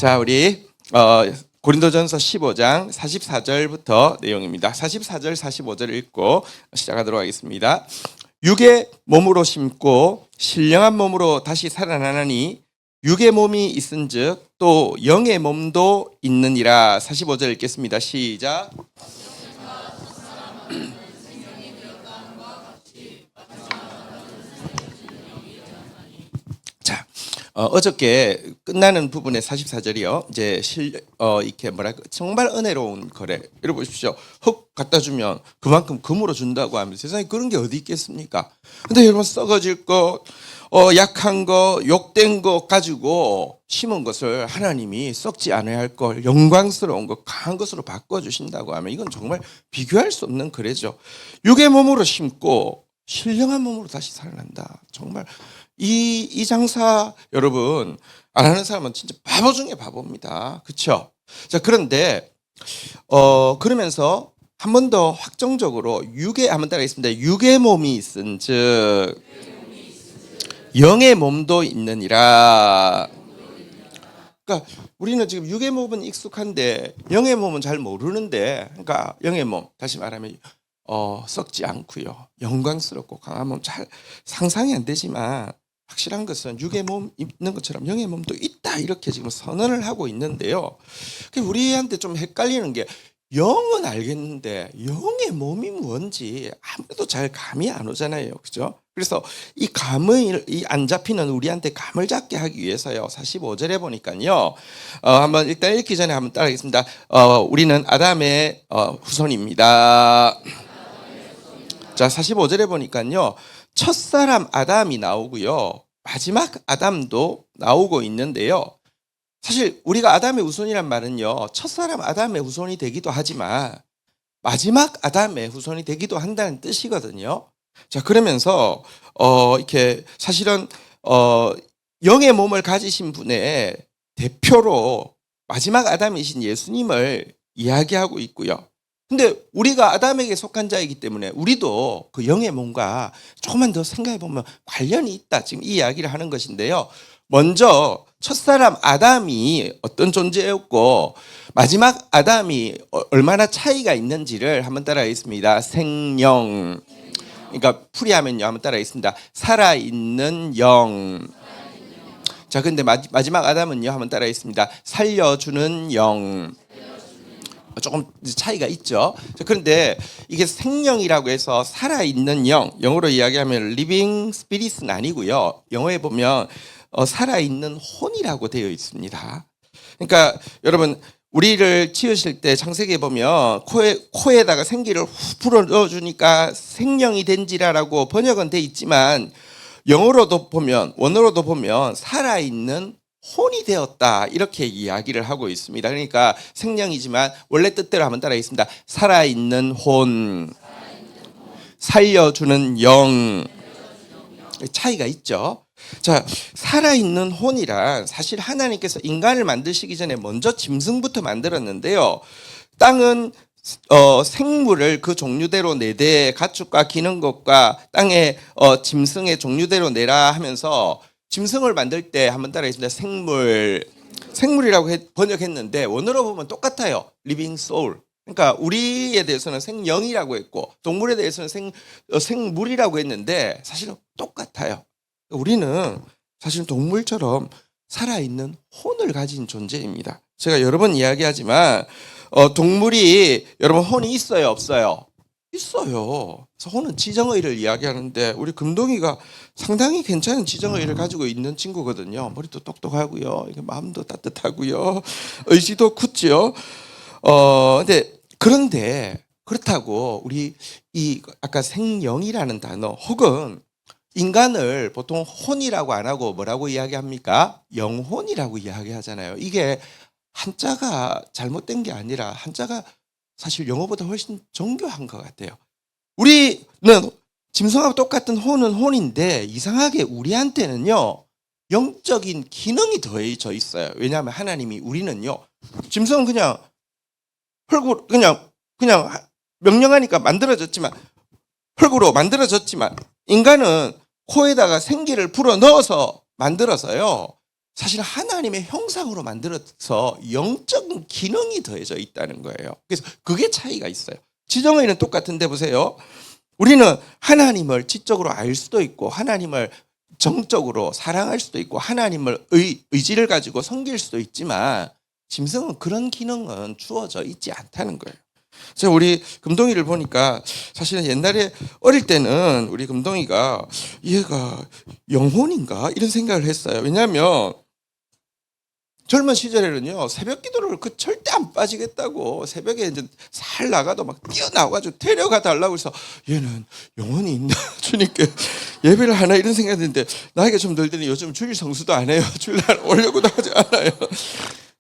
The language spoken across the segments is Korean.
자, 우리 고린도전서 15장 44절부터 내용입니다. 44절, 45절 읽고 시작하도록 하겠습니다. 육의 몸으로 심고 신령한 몸으로 다시 살아나나니 육의 몸이 있은즉 또 영의 몸도 있느니라. 45절 읽겠습니다. 시작. 자, 어저께 끝나는 부분의 44절이요. 이제 이렇게 뭐랄까 정말 은혜로운 거래. 이러 보십시오. 흙 갖다 주면 그만큼 금으로 준다고 하면 세상에 그런 게 어디 있겠습니까? 근데 여러분 썩어질 것, 약한 거, 욕된 거 가지고 심은 것을 하나님이 썩지 않아야 할 걸 영광스러운 것, 강한 것으로 바꿔 주신다고 하면 이건 정말 비교할 수 없는 거래죠. 육의 몸으로 심고 신령한 몸으로 다시 살아난다. 정말 이 장사 여러분 안 하는 사람은 진짜 바보 중에 바보입니다. 그렇죠? 자, 그런데 그러면서 한 번 더 확정적으로 육의 한번 따라하겠습니다. 육의 몸이 있은즉 영의 몸도 있느니라. 그러니까 우리는 지금 육의 몸은 익숙한데 영의 몸은 잘 모르는데, 그러니까 영의 몸 다시 말하면 썩지 않고요, 영광스럽고 강한 몸 잘 상상이 안 되지만 확실한 것은 육의 몸 있는 것처럼 영의 몸도 있다, 이렇게 지금 선언을 하고 있는데요. 우리한테 좀 헷갈리는 게 영은 알겠는데 영의 몸이 뭔지 아무래도 잘 감이 안 오잖아요, 그죠? 그래서 이 감을 안 잡히는 우리한테 감을 잡게 하기 위해서요. 45절에 보니까요. 한번 일단 읽기 전에 한번 따라하겠습니다. 우리는 아담의 후손입니다. 자, 45절에 보니까요. 첫사람 아담이 나오고요. 마지막 아담도 나오고 있는데요. 사실 우리가 아담의 후손이란 말은요, 첫사람 아담의 후손이 되기도 하지만 마지막 아담의 후손이 되기도 한다는 뜻이거든요. 자, 그러면서 이렇게 사실은 영의 몸을 가지신 분의 대표로 마지막 아담이신 예수님을 이야기하고 있고요. 근데 우리가 아담에게 속한 자이기 때문에 우리도 그 영의 몸과 조금만 더 생각해 보면 관련이 있다, 지금 이 이야기를 하는 것인데요. 먼저 첫사람 아담이 어떤 존재였고 마지막 아담이 얼마나 차이가 있는지를 한번 따라하겠습니다. 생령, 그러니까 풀이하면요, 한번 따라하겠습니다. 살아있는 영. 자, 근데 마지막 아담은요, 한번 따라하겠습니다. 살려주는 영. 조금 차이가 있죠. 그런데 이게 생명이라고 해서 살아있는 영, 영어로 이야기하면 living spirit은 아니고요. 영어에 보면 살아있는 혼이라고 되어 있습니다. 그러니까 여러분, 우리를 지으실 때 창세기에 보면 코에다가 생기를 후 불어 넣어주니까 생명이 된지라라고 번역은 돼 있지만 영어로도 보면, 원어로도 보면 살아있는 혼이 되었다, 이렇게 이야기를 하고 있습니다. 그러니까 생명이지만 원래 뜻대로 한번 따라하겠습니다. 살아있는 혼, 살려주는 영. 차이가 있죠. 자, 살아있는 혼이란 사실 하나님께서 인간을 만드시기 전에 먼저 짐승부터 만들었는데요. 땅은 생물을 그 종류대로 내되 가축과 기는 것과 땅의 짐승의 종류대로 내라 하면서 짐승을 만들 때 한번 따라하겠습니다. 생물이라고 번역했는데 원어로 보면 똑같아요. living soul. 그러니까 우리에 대해서는 생영이라고 했고 동물에 대해서는 생물이라고 했는데 사실은 똑같아요. 우리는 사실 동물처럼 살아있는 혼을 가진 존재입니다. 제가 여러 번 이야기하지만 동물이 여러분 혼이 있어요, 없어요? 있어요. 그래서 혼은 지정의를 이야기하는데 우리 금동이가 상당히 괜찮은 지정의를 가지고 있는 친구거든요. 머리도 똑똑하고요, 마음도 따뜻하고요, 의지도 굳지요. 그런데 그렇다고 우리 아까 생영이라는 단어 혹은 인간을 보통 혼이라고 안 하고 뭐라고 이야기합니까? 영혼이라고 이야기하잖아요. 이게 한자가 잘못된 게 아니라 한자가 사실 영어보다 훨씬 정교한 것 같아요. 우리는 짐승하고 똑같은 혼은 혼인데 이상하게 우리한테는요 영적인 기능이 더해져 있어요. 왜냐하면 하나님이 우리는요, 짐승은 그냥 흙으로 그냥 명령하니까 만들어졌지만, 흙으로 만들어졌지만 인간은 코에다가 생기를 불어 넣어서 만들어서요 사실 하나님의 형상으로 만들어서 영적인 기능이 더해져 있다는 거예요. 그래서 그게 차이가 있어요. 지정의는 똑같은데 보세요. 우리는 하나님을 지적으로 알 수도 있고 하나님을 정적으로 사랑할 수도 있고 하나님을 의지를 가지고 섬길 수도 있지만 짐승은 그런 기능은 주어져 있지 않다는 거예요. 제가 우리 금동이를 보니까 사실은 옛날에 어릴 때는 우리 금동이가 얘가 영혼인가 이런 생각을 했어요. 왜냐하면 젊은 시절에는요 새벽 기도를 절대 안 빠지겠다고 새벽에 이제 살 나가도 막 뛰어나와가지고 데려가 달라고 해서 얘는 영혼이 있나 주님께 예배를 하나 이런 생각했는데 나이가 좀 들더니 요즘 주일 성수도 안 해요. 주일날 오려고도 하지 않아요.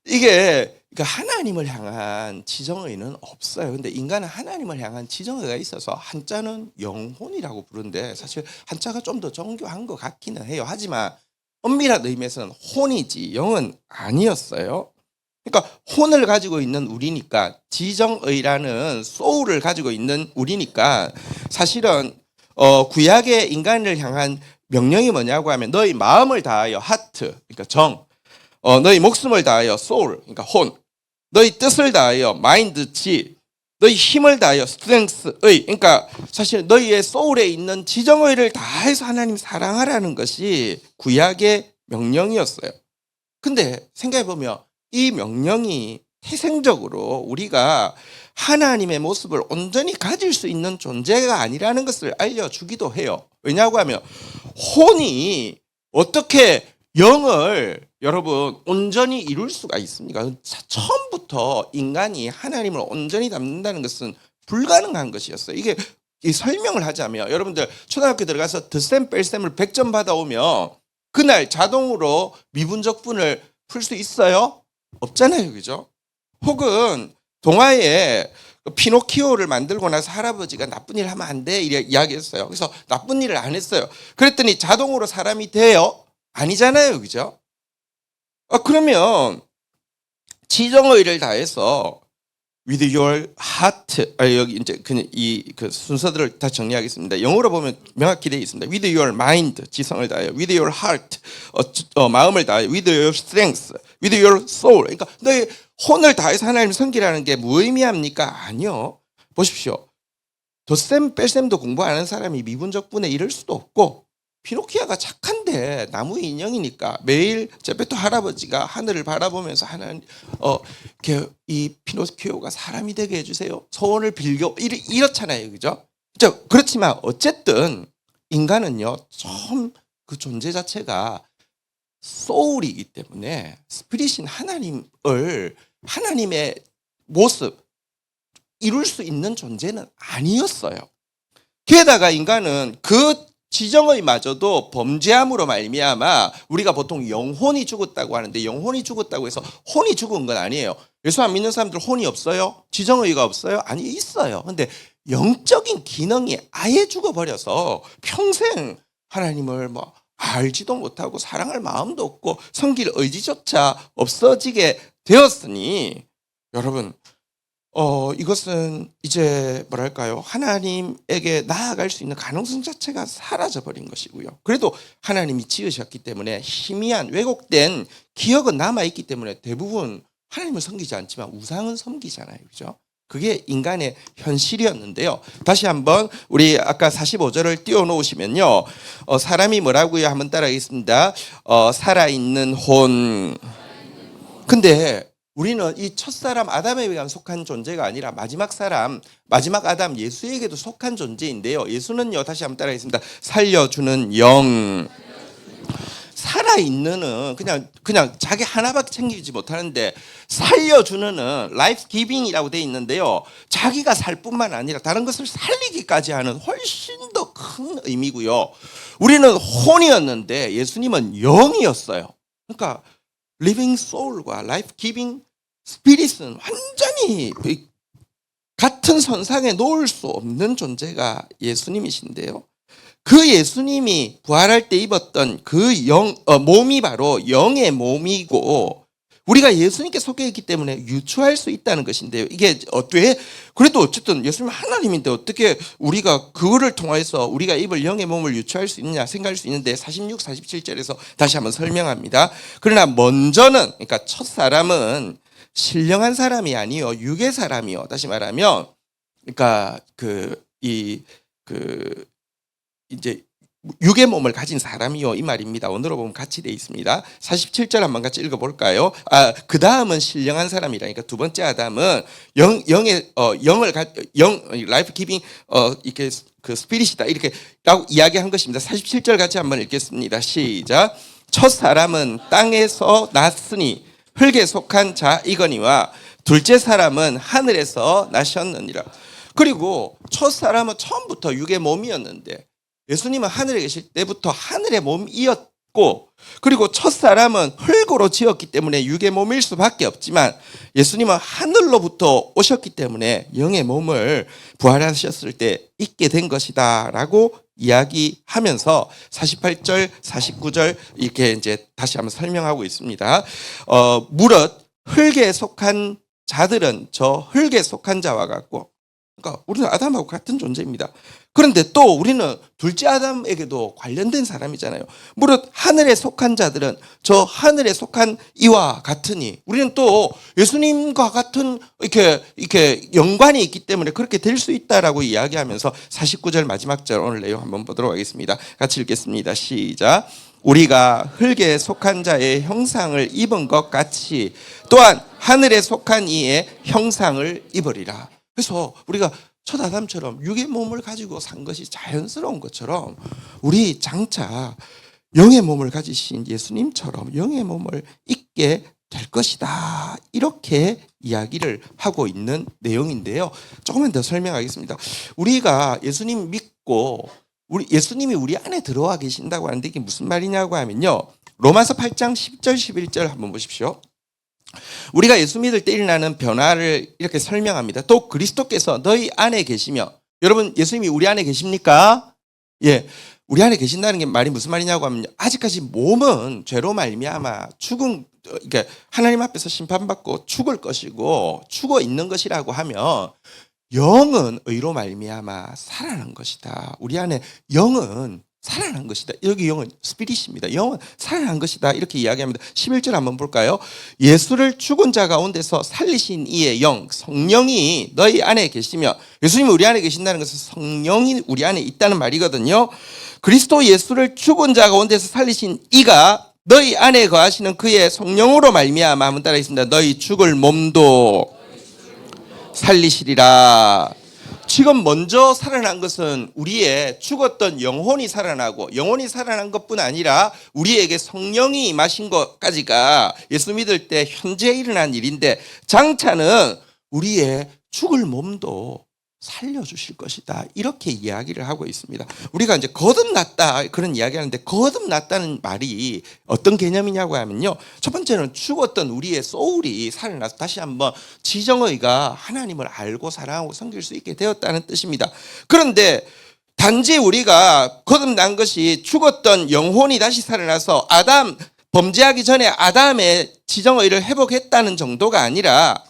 이게 그러니까 하나님을 향한 지정의는 없어요. 근데 인간은 하나님을 향한 지정의가 있어서 한자는 영혼이라고 부르는데 사실 한자가 좀 더 정교한 것 같기는 해요. 하지만 엄밀한 의미에서는 혼이지 영은 아니었어요. 그러니까 혼을 가지고 있는 우리니까 지정의라는 소울을 가지고 있는 우리니까 사실은 구약의 인간을 향한 명령이 뭐냐고 하면 너희 마음을 다하여 하트 그러니까 정 너희 목숨을 다하여 soul, 그러니까 혼, 너희 뜻을 다하여 mind, 지, 너희 힘을 다하여 strength, 의, 그러니까 사실 너희의 soul에 있는 지정의를 다해서 하나님 사랑하라는 것이 구약의 명령이었어요. 근데 생각해 보면 이 명령이 태생적으로 우리가 하나님의 모습을 온전히 가질 수 있는 존재가 아니라는 것을 알려주기도 해요. 왜냐하고 하면 혼이 어떻게 영을 여러분 온전히 이룰 수가 있습니까? 처음부터 인간이 하나님을 온전히 닮는다는 것은 불가능한 것이었어요. 이게 이 설명을 하자면 여러분들 초등학교 들어가서 덧셈 뺄셈을 100점 받아오면 그날 자동으로 미분적분을 풀 수 있어요? 없잖아요. 그죠? 혹은 동화에 피노키오를 만들고 나서 할아버지가 나쁜 일 하면 안 돼 이래 이야기했어요. 그래서 나쁜 일을 안 했어요. 그랬더니 자동으로 사람이 돼요? 아니잖아요. 그죠? 그러면 지정의를 다해서 with your heart 여기 이제 그 순서들을 다 정리하겠습니다. 영어로 보면 명확히 되어 있습니다. with your mind 지성을 다하여 with your heart 마음을 다하여 with your strength with your soul 그러니까 너의 혼을 다해서 하나님을 섬기라는 게 무의미합니까? 아니요. 보십시오. 덧셈 뺄셈도 공부 안 하는 사람이 미분적분에 이를 수도 없고 피노키오가 착한데 나무 인형이니까 매일 제페토 할아버지가 하늘을 바라보면서 하나님 이 피노키오가 사람이 되게 해주세요. 소원을 빌겨 이렇잖아요. 그죠? 그렇지만 어쨌든 인간은요 처음 그 존재 자체가 소울이기 때문에 스피릿인 하나님의 모습 이룰 수 있는 존재는 아니었어요. 게다가 인간은 그 지정의마저도 범죄함으로 말미암아 우리가 보통 영혼이 죽었다고 하는데 영혼이 죽었다고 해서 혼이 죽은 건 아니에요. 예수 안 믿는 사람들 혼이 없어요? 지정의가 없어요? 아니 있어요. 근데 영적인 기능이 아예 죽어버려서 평생 하나님을 알지도 못하고 사랑할 마음도 없고 섬길 의지조차 없어지게 되었으니 여러분 이것은 이제 뭐랄까요? 하나님에게 나아갈 수 있는 가능성 자체가 사라져버린 것이고요. 그래도 하나님이 지으셨기 때문에 희미한 왜곡된 기억은 남아있기 때문에 대부분 하나님을 섬기지 않지만 우상은 섬기잖아요. 그죠? 그게 인간의 현실이었는데요. 다시 한번 우리 아까 45절을 띄워놓으시면요. 사람이 뭐라고요? 한번 따라하겠습니다. 살아있는 혼. 근데 우리는 이 첫사람 아담에게 속한 존재가 아니라 마지막 아담 예수에게도 속한 존재인데요. 예수는요, 다시 한번 따라하겠습니다. 살려주는 영. 살아있는은 그냥 자기 하나밖에 챙기지 못하는데 살려주는은 라이프 기빙이라고 되어 있는데요. 자기가 살 뿐만 아니라 다른 것을 살리기까지 하는 훨씬 더 큰 의미고요. 우리는 혼이었는데 예수님은 영이었어요. 그러니까 리빙 소울과 라이프 기빙 스피릿은 완전히 같은 선상에 놓을 수 없는 존재가 예수님이신데요. 그 예수님이 부활할 때 입었던 그 몸이 바로 영의 몸이고 우리가 예수님께 속해 있기 때문에 유추할 수 있다는 것인데요. 이게 어떻게 그래도 어쨌든 예수님 하나님인데 어떻게 우리가 그거를 통해서 우리가 입을 영의 몸을 유추할 수 있느냐 생각할 수 있는데 46, 47절에서 다시 한번 설명합니다. 그러나 먼저는 그러니까 첫 사람은 신령한 사람이 아니요 육의 사람이요. 다시 말하면 그러니까 이제 육의 몸을 가진 사람이요 이 말입니다. 원어로 보면 같이 되어 있습니다. 47절 한번 같이 읽어볼까요? 그 다음은 신령한 사람이라니까 두 번째 아담은 라이프 기빙 이렇게 그 스피릿이다 이렇게라고 이야기한 것입니다. 47절 같이 한번 읽겠습니다. 시작. 첫 사람은 땅에서 났으니 흙에 속한 자이거니와 둘째 사람은 하늘에서 나셨느니라. 그리고 첫 사람은 처음부터 육의 몸이었는데 예수님은 하늘에 계실 때부터 하늘의 몸이었고 그리고 첫 사람은 흙으로 지었기 때문에 육의 몸일 수밖에 없지만 예수님은 하늘로부터 오셨기 때문에 영의 몸을 부활하셨을 때 있게 된 것이다 라고 이야기하면서 48절 49절 이렇게 이제 다시 한번 설명하고 있습니다. 무릇 흙에 속한 자들은 저 흙에 속한 자와 같고 그러니까 우리는 아담하고 같은 존재입니다. 그런데 또 우리는 둘째 아담에게도 관련된 사람이잖아요. 무릇 하늘에 속한 자들은 저 하늘에 속한 이와 같으니 우리는 또 예수님과 같은 이렇게 연관이 있기 때문에 그렇게 될 수 있다라고 이야기하면서 49절 마지막 절 오늘 내용 한번 보도록 하겠습니다. 같이 읽겠습니다. 시작. 우리가 흙에 속한 자의 형상을 입은 것 같이 또한 하늘에 속한 이의 형상을 입으리라. 그래서 우리가 첫 아담처럼 육의 몸을 가지고 산 것이 자연스러운 것처럼 우리 장차 영의 몸을 가지신 예수님처럼 영의 몸을 입게 될 것이다. 이렇게 이야기를 하고 있는 내용인데요. 조금만 더 설명하겠습니다. 우리가 예수님 믿고 예수님이 우리 안에 들어와 계신다고 하는데 이게 무슨 말이냐고 하면요. 로마서 8장 10절 11절 한번 보십시오. 우리가 예수 믿을 때 일어나는 변화를 이렇게 설명합니다. 또 그리스도께서 너희 안에 계시며 여러분 예수님이 우리 안에 계십니까? 예, 우리 안에 계신다는 게 말이 무슨 말이냐고 하면 아직까지 몸은 죄로 말미암아 그러니까 하나님 앞에서 심판받고 죽을 것이고 죽어 있는 것이라고 하면 영은 의로 말미암아 살아난 것이다. 우리 안에 영은 살아난 것이다. 여기 영은 스피릿입니다. 영은 살아난 것이다. 이렇게 이야기합니다. 11절 한번 볼까요? 예수를 죽은 자 가운데서 살리신 이의 영, 성령이 너희 안에 계시며 예수님이 우리 안에 계신다는 것은 성령이 우리 안에 있다는 말이거든요. 그리스도 예수를 죽은 자 가운데서 살리신 이가 너희 안에 거하시는 그의 성령으로 말미암아 한번 따라 있습니다. 너희 죽을 몸도 살리시리라. 지금 먼저 살아난 것은 우리의 죽었던 영혼이 살아나고 영혼이 살아난 것뿐 아니라 우리에게 성령이 임하신 것까지가 예수 믿을 때 현재 일어난 일인데 장차는 우리의 죽을 몸도 살려주실 것이다. 이렇게 이야기를 하고 있습니다. 우리가 이제 거듭났다 그런 이야기하는데 거듭났다는 말이 어떤 개념이냐고 하면요. 첫 번째는 죽었던 우리의 소울이 살아나서 다시 한번 지정의가 하나님을 알고 사랑하고 섬길 수 있게 되었다는 뜻입니다. 그런데 단지 우리가 거듭난 것이 죽었던 영혼이 다시 살아나서 범죄하기 전에 아담의 지정의를 회복했다는 정도가 아니라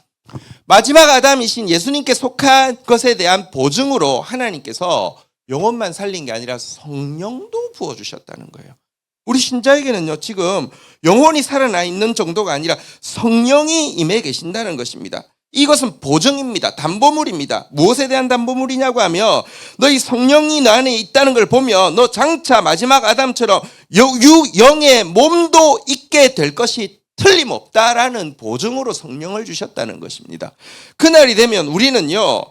마지막 아담이신 예수님께 속한 것에 대한 보증으로 하나님께서 영혼만 살린 게 아니라 성령도 부어주셨다는 거예요. 우리 신자에게는요 지금 영혼이 살아나 있는 정도가 아니라 성령이 임해 계신다는 것입니다. 이것은 보증입니다. 담보물입니다. 무엇에 대한 담보물이냐고 하면 너희 성령이 너 안에 있다는 걸 보면 너 장차 마지막 아담처럼 영의 몸도 있게 될 것이 틀림없다라는 보증으로 성령을 주셨다는 것입니다. 그날이 되면 우리는요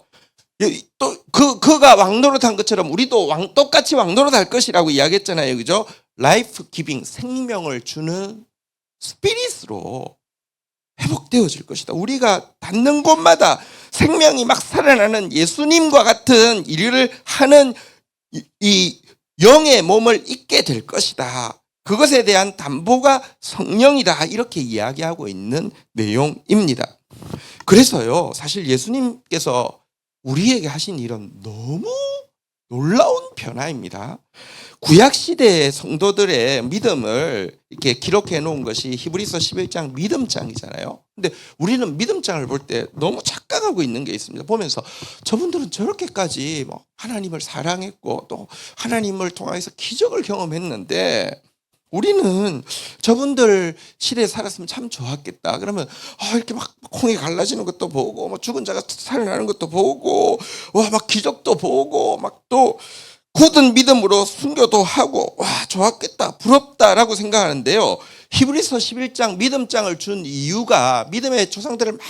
또 그가 왕노릇한 것처럼 우리도 똑같이 왕노릇할 것이라고 이야기했잖아요. 그죠? 라이프 기빙 생명을 주는 스피릿으로 회복되어질 것이다. 우리가 닿는 곳마다 생명이 막 살아나는 예수님과 같은 일을 하는 이 영의 몸을 입게 될 것이다. 그것에 대한 담보가 성령이다. 이렇게 이야기하고 있는 내용입니다. 그래서요, 사실 예수님께서 우리에게 하신 일은 너무 놀라운 변화입니다. 구약 시대의 성도들의 믿음을 이렇게 기록해 놓은 것이 히브리서 11장 믿음장이잖아요. 근데 우리는 믿음장을 볼 때 너무 착각하고 있는 게 있습니다. 보면서 저분들은 저렇게까지 뭐 하나님을 사랑했고 또 하나님을 통해서 기적을 경험했는데 우리는 저분들 시대에 살았으면 참 좋았겠다. 그러면 이렇게 막 콩이 갈라지는 것도 보고 뭐 죽은 자가 살아나는 것도 보고 와 막 기적도 보고 막 또 굳은 믿음으로 순교도 하고 와 좋았겠다 부럽다라고 생각하는데요. 히브리서 11장 믿음장을 준 이유가 믿음의 조상들을 막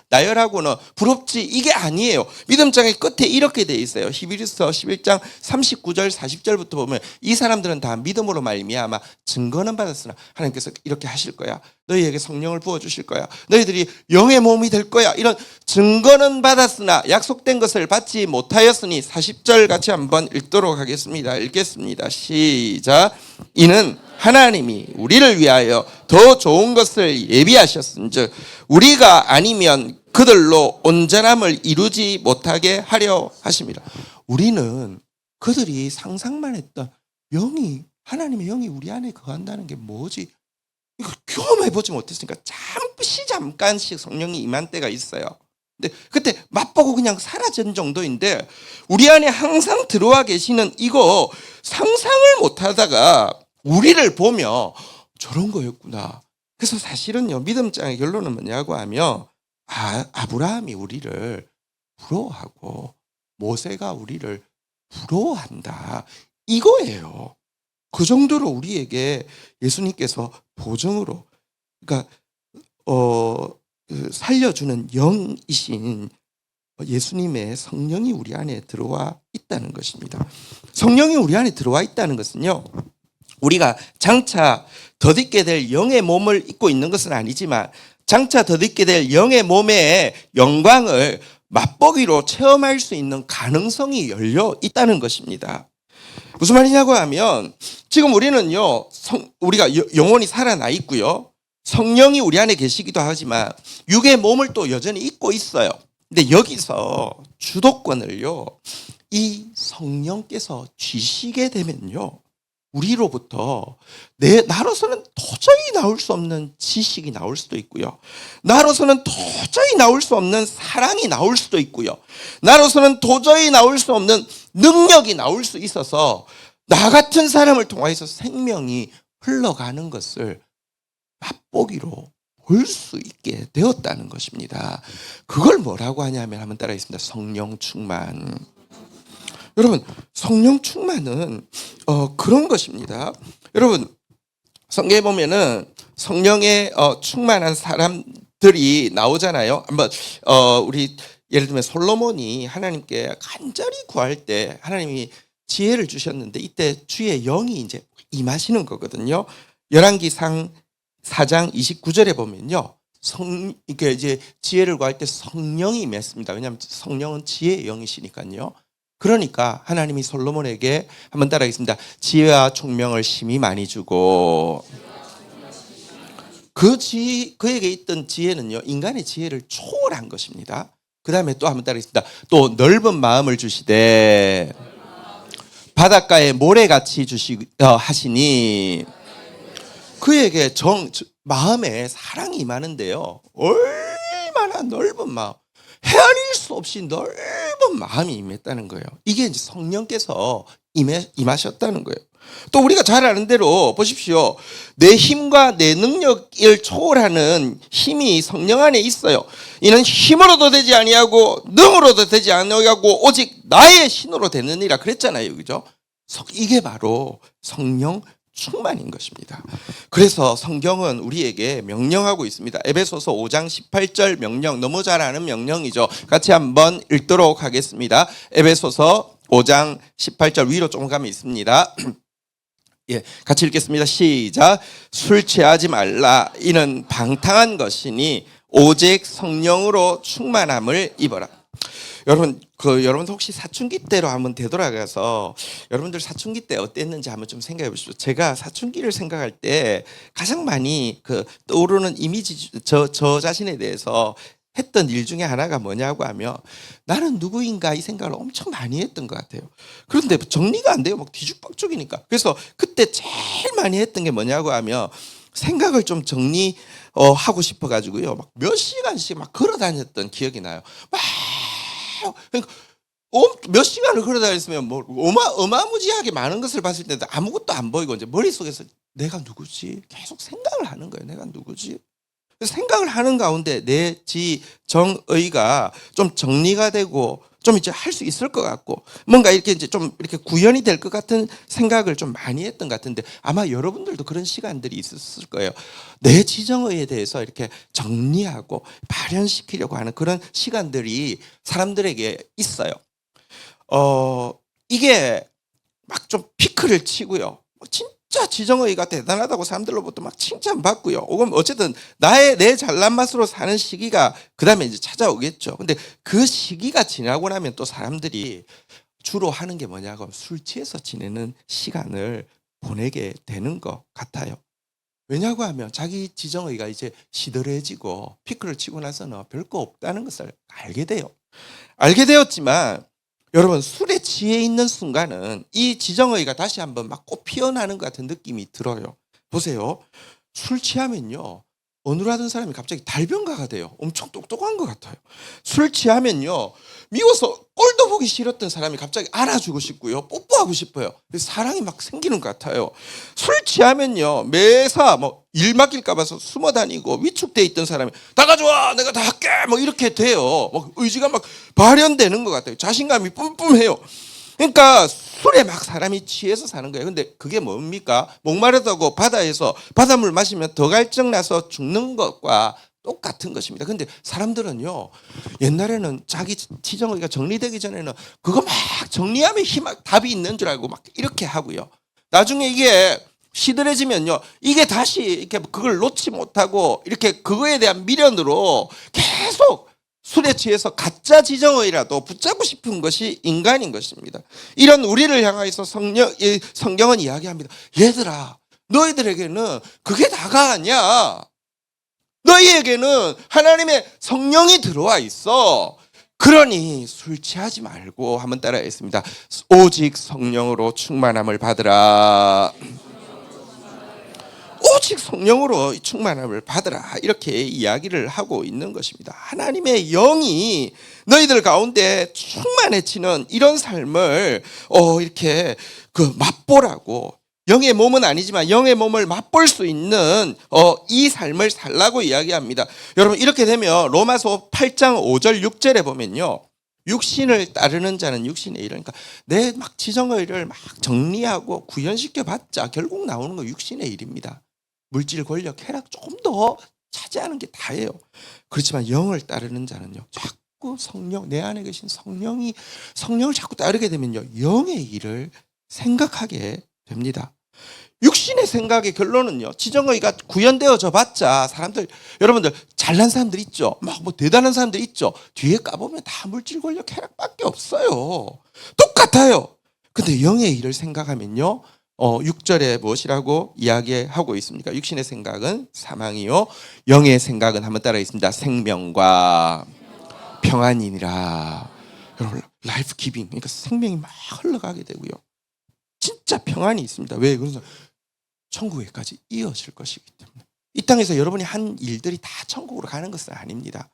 나열하고는 부럽지 이게 아니에요. 믿음장의 끝에 이렇게 돼 있어요. 히브리서 11장 39절 40절부터 보면 이 사람들은 다 믿음으로 말미암아 증거는 받았으나 하나님께서 이렇게 하실 거야. 너희에게 성령을 부어주실 거야. 너희들이 영의 몸이 될 거야. 이런 증거는 받았으나 약속된 것을 받지 못하였으니 40절 같이 한번 읽도록 하겠습니다. 읽겠습니다. 시작. 이는 하나님이 우리를 위하여 더 좋은 것을 예비하셨은즉 우리가 아니면 그들로 온전함을 이루지 못하게 하려 하십니다. 우리는 그들이 상상만 했던 영이 하나님의 영이 우리 안에 거한다는 게 뭐지? 이거 경험해보지 못했으니까 잠깐씩 성령이 임한 때가 있어요. 근데 그때 맛보고 그냥 사라진 정도인데 우리 안에 항상 들어와 계시는 이거 상상을 못하다가 우리를 보며 저런 거였구나. 그래서 사실은요 믿음장의 결론은 뭐냐고 하면 아브라함이 우리를 부러워하고 모세가 우리를 부러워한다 이거예요. 그 정도로 우리에게 예수님께서 보증으로 그러니까 살려주는 영이신 예수님의 성령이 우리 안에 들어와 있다는 것입니다. 성령이 우리 안에 들어와 있다는 것은요 우리가 장차 덧입게 될 영의 몸을 입고 있는 것은 아니지만 장차 덧입게 될 영의 몸의 영광을 맛보기로 체험할 수 있는 가능성이 열려 있다는 것입니다. 무슨 말이냐고 하면 지금 우리는요 우리가 영혼이 살아나 있고요 성령이 우리 안에 계시기도 하지만 육의 몸을 또 여전히 입고 있어요. 근데 여기서 주도권을요 이 성령께서 쥐시게 되면요 우리로부터 나로서는 도저히 나올 수 없는 지식이 나올 수도 있고요. 나로서는 도저히 나올 수 없는 사랑이 나올 수도 있고요. 나로서는 도저히 나올 수 없는 능력이 나올 수 있어서 나 같은 사람을 통해서 생명이 흘러가는 것을 맛보기로 볼 수 있게 되었다는 것입니다. 그걸 뭐라고 하냐면 한번 따라하겠습니다. 성령 충만. 여러분 성령 충만은 그런 것입니다. 여러분 성경에 보면은 성령에 충만한 사람들이 나오잖아요. 한번 우리 예를 들면 솔로몬이 하나님께 간절히 구할 때 하나님이 지혜를 주셨는데 이때 주의 영이 이제 임하시는 거거든요. 열왕기상 4장 29절에 보면요. 이게 이제 지혜를 구할 때 성령이 임했습니다. 왜냐하면 성령은 지혜의 영이시니까요. 그러니까 하나님이 솔로몬에게 한번 따라하겠습니다. 지혜와 총명을 심히 많이 주고 그에게 있던 지혜는요 인간의 지혜를 초월한 것입니다. 그 다음에 또 한번 따라하겠습니다. 또 넓은 마음을 주시되 바닷가에 모래같이 하시니 그에게 마음에 사랑이 임하는데요 얼마나 넓은 마음 헤아릴 수 없이 넓은 마음이 임했다는 거예요. 이게 이제 성령께서 임하셨다는 거예요. 또 우리가 잘 아는 대로 보십시오. 내 힘과 내 능력을 초월하는 힘이 성령 안에 있어요. 이는 힘으로도 되지 아니하고 능으로도 되지 아니하고 오직 나의 신으로 되느니라 그랬잖아요. 그죠? 이게 바로 성령 충만인 것입니다. 그래서 성경은 우리에게 명령하고 있습니다. 에베소서 5장 18절 명령, 너무 잘 아는 명령이죠. 같이 한번 읽도록 하겠습니다. 에베소서 5장 18절 위로 조금 가면 있습니다. 예, 같이 읽겠습니다. 시작. 술 취하지 말라. 이는 방탕한 것이니 오직 성령으로 충만함을 입어라. 여러분, 여러분 혹시 사춘기 때로 한번 되돌아가서 여러분들 사춘기 때 어땠는지 한번 좀 생각해 보십시오. 제가 사춘기를 생각할 때 가장 많이 떠오르는 이미지 저 자신에 대해서 했던 일 중에 하나가 뭐냐고 하면 나는 누구인가 이 생각을 엄청 많이 했던 것 같아요. 그런데 정리가 안 돼요. 막 뒤죽박죽이니까. 그래서 그때 제일 많이 했던 게 뭐냐고 하면 생각을 좀 하고 싶어 가지고요. 막 몇 시간씩 막 걸어 다녔던 기억이 나요. 막 그러니까 몇 시간을 걸어 다녔으면 뭐 어마무지하게 많은 것을 봤을 때도 아무것도 안 보이고 이제 머릿속에서 내가 누구지? 계속 생각을 하는 거예요. 내가 누구지? 생각을 하는 가운데 내 지정의가 좀 정리가 되고 좀 이제 할 수 있을 것 같고 뭔가 이렇게 이제 좀 이렇게 구현이 될 것 같은 생각을 좀 많이 했던 것 같은데 아마 여러분들도 그런 시간들이 있었을 거예요. 내 지정의에 대해서 이렇게 정리하고 발현시키려고 하는 그런 시간들이 사람들에게 있어요. 이게 막 좀 피크를 치고요. 진짜 지정의가 대단하다고 사람들로부터 막 칭찬받고요. 혹은 어쨌든 내 잘난 맛으로 사는 시기가 그다음에 이제 찾아오겠죠. 근데 그 시기가 지나고 나면 또 사람들이 주로 하는 게 뭐냐고 하면 술 취해서 지내는 시간을 보내게 되는 것 같아요. 왜냐고 하면 자기 지정의가 이제 시들해지고 피크를 치고 나서는 별거 없다는 것을 알게 돼요. 알게 되었지만 여러분 술에 취해 있는 순간은 이 지정의가 다시 한번 막 꽃 피어나는 것 같은 느낌이 들어요. 보세요. 술 취하면요. 어눌하던 사람이 갑자기 달변가가 돼요. 엄청 똑똑한 것 같아요. 술 취하면요. 미워서 꼴도 보기 싫었던 사람이 갑자기 안아주고 싶고요. 뽀뽀하고 싶어요. 사랑이 막 생기는 것 같아요. 술 취하면요. 매사 일 맡길까 봐서 숨어 다니고 위축돼 있던 사람이 다 가져와 내가 다 할게 뭐 이렇게 돼요. 막 의지가 막 발현되는 것 같아요. 자신감이 뿜뿜해요. 그러니까 술에 막 사람이 취해서 사는 거예요. 근데 그게 뭡니까? 목마르다고 바다에서 바닷물 마시면 더 갈증 나서 죽는 것과 똑같은 것입니다. 근데 사람들은요. 옛날에는 자기 지정의가 정리되기 전에는 그거 막 정리하면 답이 있는 줄 알고 막 이렇게 하고요. 나중에 이게 시들해지면요. 이게 다시 이렇게 그걸 놓지 못하고 이렇게 그거에 대한 미련으로 계속 술에 취해서 가짜 지정의라도 붙잡고 싶은 것이 인간인 것입니다. 이런 우리를 향해서 성경은 이야기합니다. 얘들아, 너희들에게는 그게 다가 아니야. 너희에게는 하나님의 성령이 들어와 있어. 그러니 술 취하지 말고 한번 따라하겠습니다. 오직 성령으로 충만함을 받으라. 오직 성령으로 충만함을 받으라 이렇게 이야기를 하고 있는 것입니다. 하나님의 영이 너희들 가운데 충만해지는 이런 삶을 이렇게 맛보라고 영의 몸은 아니지만 영의 몸을 맛볼 수 있는 이 삶을 살라고 이야기합니다. 여러분 이렇게 되면 로마서 8장 5절 6절에 보면요. 육신을 따르는 자는 육신의 일. 그러니까 내 막 지정의를 막 정리하고 구현시켜 봤자 결국 나오는 거 육신의 일입니다. 물질, 권력, 쾌락 조금 더 차지하는 게 다예요. 그렇지만 영을 따르는 자는요. 자꾸 성령, 내 안에 계신 성령을 자꾸 따르게 되면요. 영의 일을 생각하게 됩니다. 육신의 생각의 결론은요. 지정의가 구현되어져 봤자 여러분들 잘난 사람들 있죠. 막 대단한 사람들 있죠. 뒤에 까보면 다 물질, 권력, 쾌락밖에 없어요. 똑같아요. 근데 영의 일을 생각하면요. 6절에 무엇이라고 이야기하고 있습니까? 육신의 생각은 사망이요. 영의 생각은 한번 따라 있습니다. 생명과 평안이니라. 여러분, 라이프 기빙. 그러니까 생명이 막 흘러가게 되고요. 진짜 평안이 있습니다. 왜? 그래서 천국에까지 이어질 것이기 때문에. 이 땅에서 여러분이 한 일들이 다 천국으로 가는 것은 아닙니다.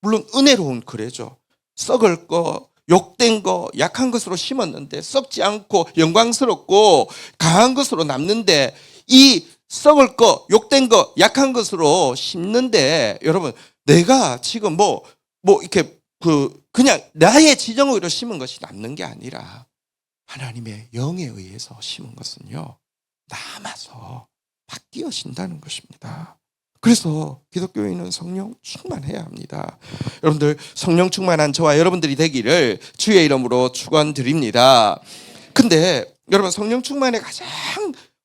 물론 은혜로운 그래죠. 썩을 거, 욕된 거, 약한 것으로 심었는데 썩지 않고 영광스럽고 강한 것으로 남는데 이 썩을 거, 욕된 거, 약한 것으로 심는데 여러분 내가 지금 이렇게 그냥 나의 지정의로 심은 것이 남는 게 아니라 하나님의 영에 의해서 심은 것은요 남아서 바뀌어진다는 것입니다. 그래서 기독교인은 성령 충만해야 합니다. 여러분들 성령 충만한 저와 여러분들이 되기를 주의 이름으로 축원드립니다. 근데 여러분 성령 충만의 가장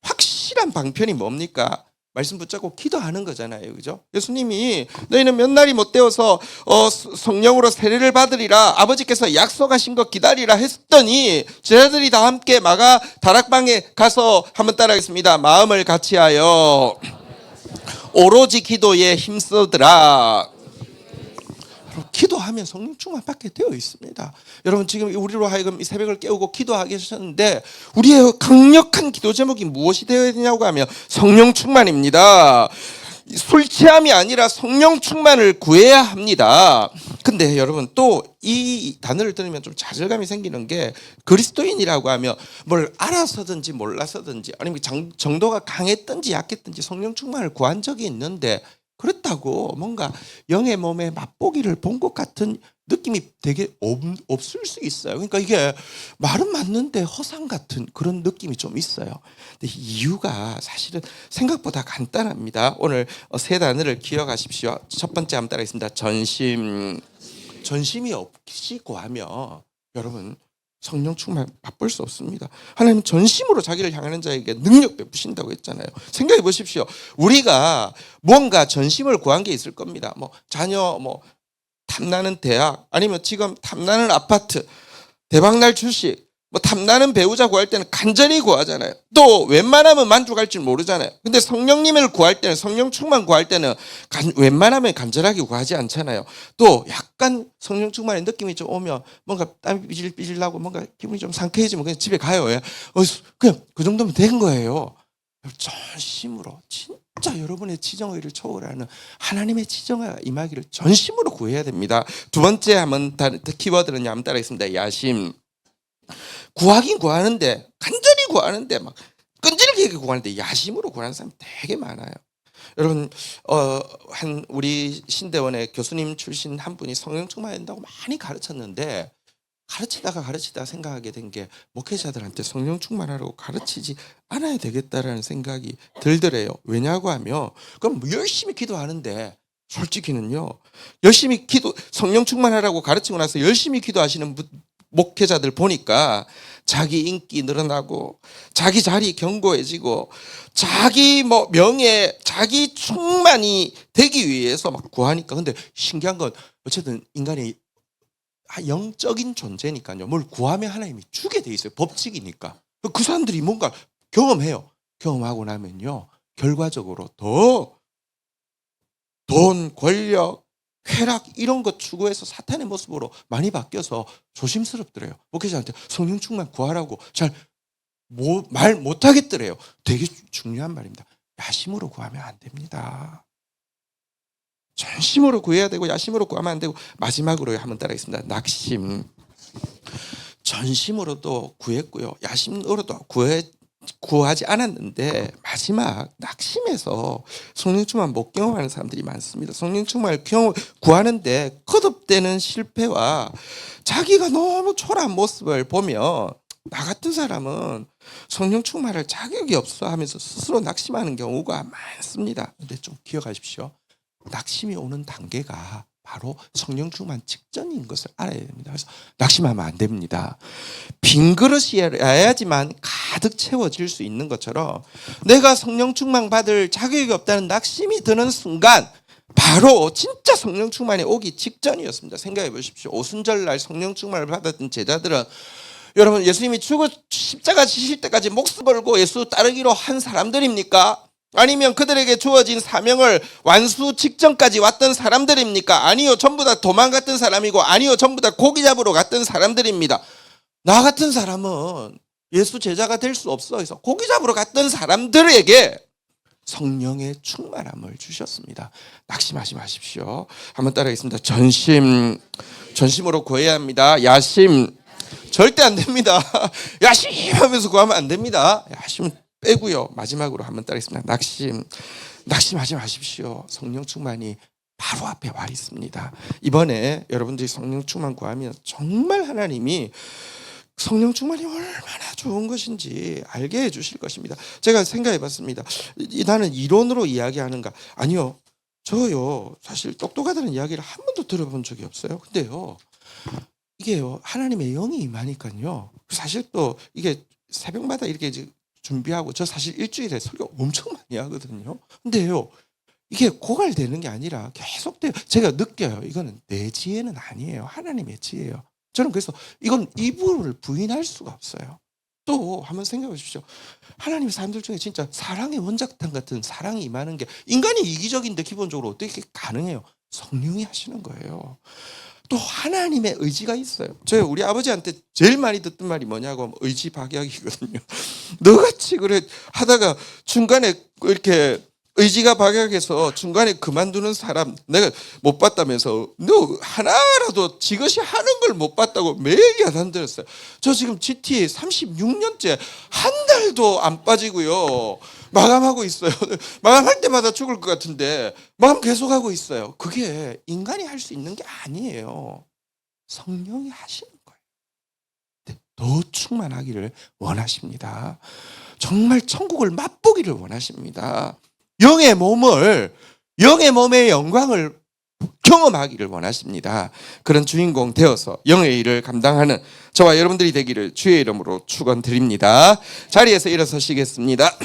확실한 방편이 뭡니까? 말씀 붙잡고 기도하는 거잖아요. 그죠? 예수님이 너희는 몇 날이 못 되어서 성령으로 세례를 받으리라 아버지께서 약속하신 것 기다리라 했더니 제자들이 다 함께 마가 다락방에 가서 한번 따라하겠습니다. 마음을 같이하여 오로지 기도에 힘쓰더라. 기도하면 성령 충만 받게 되어 있습니다. 여러분 지금 우리로 하여금 이 새벽을 깨우고 기도하게 하셨는데 우리의 강력한 기도 제목이 무엇이 되어야 되냐고 하면 성령 충만입니다. 술 취함이 아니라 성령 충만을 구해야 합니다. 근데 여러분 또 이 단어를 들으면 좀 좌절감이 생기는 게 그리스도인이라고 하면 뭘 알아서든지 몰라서든지 아니면 정도가 강했든지 약했든지 성령 충만을 구한 적이 있는데 그렇다고 뭔가 영의 몸에 맛보기를 본 것 같은 느낌이 되게 없을 수 있어요. 그러니까 이게 말은 맞는데 허상 같은 그런 느낌이 좀 있어요. 근데 이유가 사실은 생각보다 간단합니다. 오늘 세 단어를 기억하십시오. 첫 번째 한번 따라하겠습니다. 전심이 없이 구하면 여러분 성령 충만 맛볼 수 없습니다. 하나님은 전심으로 자기를 향하는 자에게 능력 베푸신다고 했잖아요. 생각해 보십시오. 우리가 뭔가 전심을 구한 게 있을 겁니다. 뭐 자녀, 뭐 탐나는 대학, 아니면 지금 탐나는 아파트, 대박날 주식, 뭐 탐나는 배우자 구할 때는 간절히 구하잖아요. 또 웬만하면 만족할 줄 모르잖아요. 근데 성령님을 구할 때는, 성령 충만 구할 때는 웬만하면 간절하게 구하지 않잖아요. 또 약간 성령 충만의 느낌이 좀 오면 뭔가 땀이 삐질삐질 나고 뭔가 기분이 좀 상쾌해지면 그냥 집에 가요. 그냥 그 정도면 된 거예요. 전심으로 진짜 여러분의 지정의를 초월하는 하나님의 지정의가 임하기를 전심으로 구해야 됩니다. 두 번째 한번 키워드는 한번 따라하겠습니다. 야심. 구하긴 구하는데 간절히 구하는데 막 끈질기게 구하는데 야심으로 구하는 사람이 되게 많아요. 여러분 한 우리 신대원의 교수님 출신 한 분이 성령 충만해야 된다고 많이 가르쳤는데 가르치다가 생각하게 된 게 목회자들한테 성령 충만하라고 가르치지 않아야 되겠다라는 생각이 들더래요. 왜냐고 하면 그럼 열심히 기도하는데 솔직히는요. 열심히 성령 충만하라고 가르치고 나서 열심히 기도하시는 목회자들 보니까 자기 인기 늘어나고 자기 자리 견고해지고 자기 뭐 명예, 자기 충만이 되기 위해서 막 구하니까 근데 신기한 건 어쨌든 인간이 영적인 존재니까요. 뭘 구하면 하나님이 주게 돼 있어요. 법칙이니까. 그 사람들이 뭔가 경험해요. 경험하고 나면요. 결과적으로 더 돈, 권력, 쾌락 이런 것 추구해서 사탄의 모습으로 많이 바뀌어서 조심스럽더래요. 목회자한테 성령 충만 구하라고 잘 말 못하겠더래요. 되게 중요한 말입니다. 야심으로 구하면 안 됩니다. 전심으로 구해야 되고 야심으로 구하면 안 되고 마지막으로 한번 따라하겠습니다. 낙심. 전심으로도 구했고요. 야심으로도 구하지 않았는데 마지막 낙심해서 성령 충만 못 경험하는 사람들이 많습니다. 성령 충만을 구하는데 거듭되는 실패와 자기가 너무 초라한 모습을 보면 나 같은 사람은 성령 충만할 자격이 없어 하면서 스스로 낙심하는 경우가 많습니다. 근데 좀 기억하십시오. 낙심이 오는 단계가 바로 성령 충만 직전인 것을 알아야 됩니다. 그래서 낙심하면 안 됩니다. 빈 그릇이어야지만 가득 채워질 수 있는 것처럼 내가 성령 충만 받을 자격이 없다는 낙심이 드는 순간 바로 진짜 성령 충만이 오기 직전이었습니다. 생각해 보십시오. 오순절날 성령 충만을 받았던 제자들은 여러분 예수님이 십자가 지실 때까지 목숨 걸고 예수 따르기로 한 사람들입니까? 아니면 그들에게 주어진 사명을 완수 직전까지 왔던 사람들입니까? 아니요, 전부 다 도망갔던 사람이고 아니요, 전부 다 고기 잡으러 갔던 사람들입니다. 나 같은 사람은 예수 제자가 될 수 없어 해서 고기 잡으러 갔던 사람들에게 성령의 충만함을 주셨습니다. 낙심하지 마십시오. 한번 따라하겠습니다. 전심으로 구해야 합니다. 야심 절대 안 됩니다. 야심하면서 구하면 안 됩니다. 야심은 빼고요. 마지막으로 한번 따르겠습니다. 낙심하지 마십시오. 성령 충만이 바로 앞에 와 있습니다. 이번에 여러분들이 성령 충만 구하면 정말 하나님이 성령 충만이 얼마나 좋은 것인지 알게 해주실 것입니다. 제가 생각해봤습니다. 나는 이론으로 이야기하는가? 아니요. 저요. 사실 똑똑하다는 이야기를 한 번도 들어본 적이 없어요. 근데요. 이게요. 하나님의 영이 임하니까요. 사실 또 이게 새벽마다 이렇게 준비하고 저 사실 일주일에 설교 엄청 많이 하거든요. 근데요. 이게 고갈되는 게 아니라 계속돼요. 제가 느껴요. 이거는 내 지혜는 아니에요. 하나님의 지혜예요. 저는 그래서 이건 이분을 부인할 수가 없어요. 또 한번 생각해 보십시오. 하나님 사람들 중에 진짜 사랑의 원작탄 같은 사랑이 임하는 게 인간이 이기적인데 기본적으로 어떻게 가능해요? 성령이 하시는 거예요. 또 하나님의 의지가 있어요. 저희 우리 아버지한테 제일 많이 듣던 말이 뭐냐고 하면 의지박약이거든요. 너같이 그래 하다가 중간에 이렇게 의지가 박약해서 중간에 그만두는 사람 내가 못 봤다면서 너 하나라도 지그시 하는 걸 못 봤다고 매일 야단 들었어요. 저 지금 GT 36년째 한 달도 안 빠지고요. 마감하고 있어요. 마감할 때마다 죽을 것 같은데 마감 계속하고 있어요. 그게 인간이 할 수 있는 게 아니에요. 성령이 하시는 거예요. 더 충만하기를 원하십니다. 정말 천국을 맛보기를 원하십니다. 영의 몸의 영광을 경험하기를 원하십니다. 그런 주인공 되어서 영의 일을 감당하는 저와 여러분들이 되기를 주의 이름으로 축원드립니다. 자리에서 일어서시겠습니다.